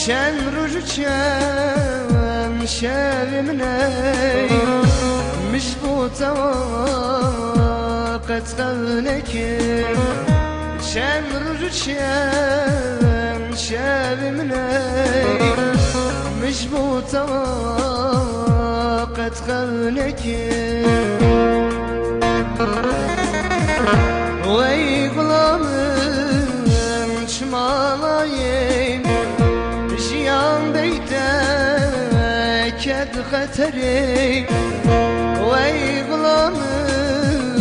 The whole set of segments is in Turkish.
شن رجوچم شرمنه مشبوطه وقت قولك شن رجوچم شرمنه مشبوطه وقت قولك وي غلامم çmalayım jiyan beyte ked xeteri vey غلامım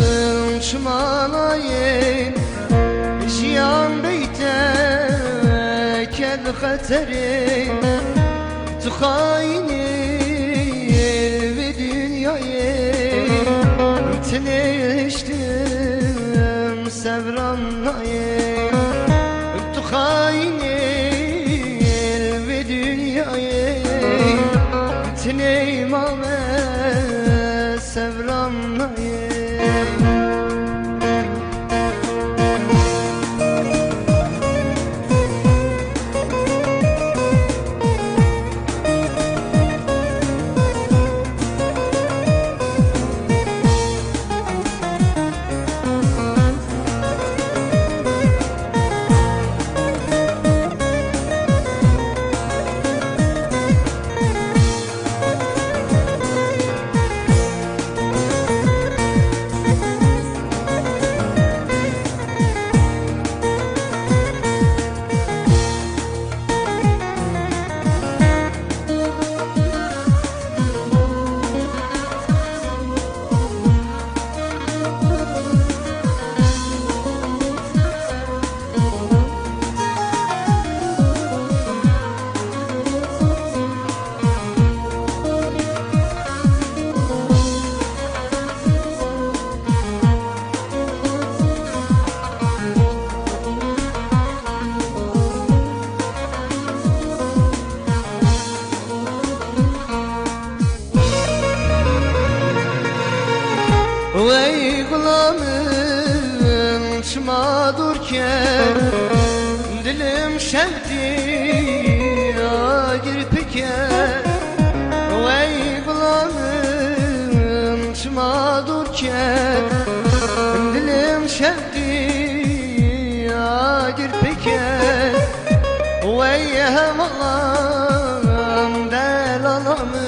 çmalayım jiyan beyte ked xeteri tu khayni ve dünyayı tineştim sevranayım tu khayni ve dünyayı tineymame sevranayım Vey غلامım çıma durken dilim şevdi agir peker Vey غلامım çıma durken dilim şevdi agir peker Vey hemalam delalamım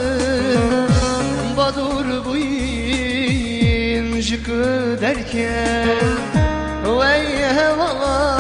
badur bu jıkı derken vey hevala